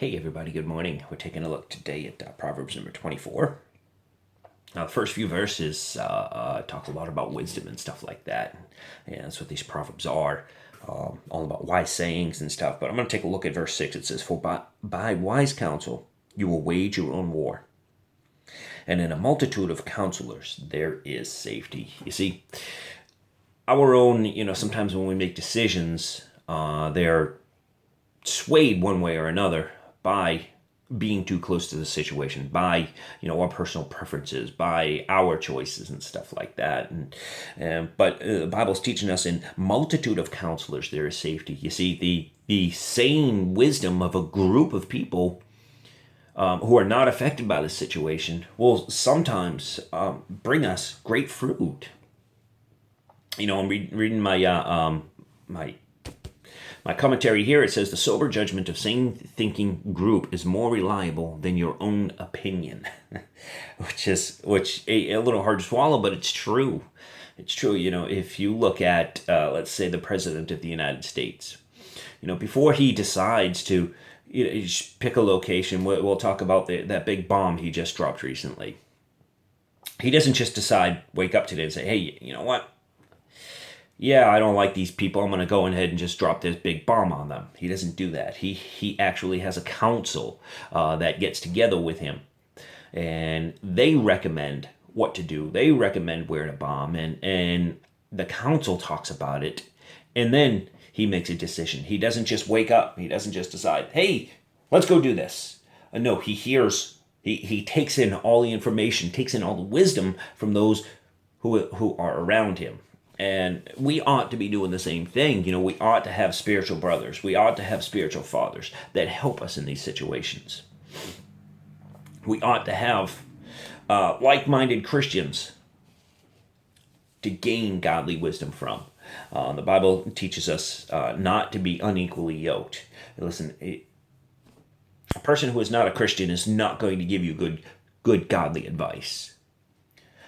Hey everybody, good morning. We're taking a look today at Proverbs number 24. Now, the first few verses talk a lot about wisdom and stuff like that. And that's what these Proverbs are, all about wise sayings and stuff. But I'm going to take a look at verse 6. It says, For by wise counsel you will wage your own war, and in a multitude of counselors there is safety. You see, our own, sometimes when we make decisions, they're swayed one way or another by being too close to the situation, by our personal preferences, by our choices and stuff like that. But the Bible's teaching us in multitude of counselors there is safety. You see, the sane wisdom of a group of people who are not affected by the situation will sometimes bring us great fruit. I'm reading my commentary here. It says the sober judgment of sane thinking group is more reliable than your own opinion, which a little hard to swallow, but it's true. It's true. If you look at, let's say, the president of the United States, before he decides to pick a location, we'll talk about that big bomb he just dropped recently. He doesn't just decide, wake up today and say, hey, you know what? Yeah, I don't like these people. I'm going to go ahead and just drop this big bomb on them. He doesn't do that. He actually has a council that gets together with him, and they recommend what to do. They recommend where to bomb, and the council talks about it, and then he makes a decision. He doesn't just wake up. He doesn't just decide, hey, let's go do this. No, he hears, he takes in all the information, takes in all the wisdom from those who are around him. And we ought to be doing the same thing. We ought to have spiritual brothers. We ought to have spiritual fathers that help us in these situations. We ought to have like-minded Christians to gain godly wisdom from. The Bible teaches us not to be unequally yoked. Listen, a person who is not a Christian is not going to give you good godly advice.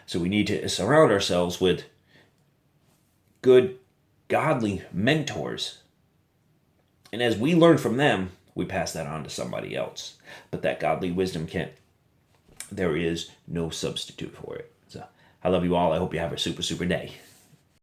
So we need to surround ourselves with good, godly mentors. And as we learn from them, we pass that on to somebody else. But that godly wisdom there is no substitute for it. So I love you all. I hope you have a super, super day.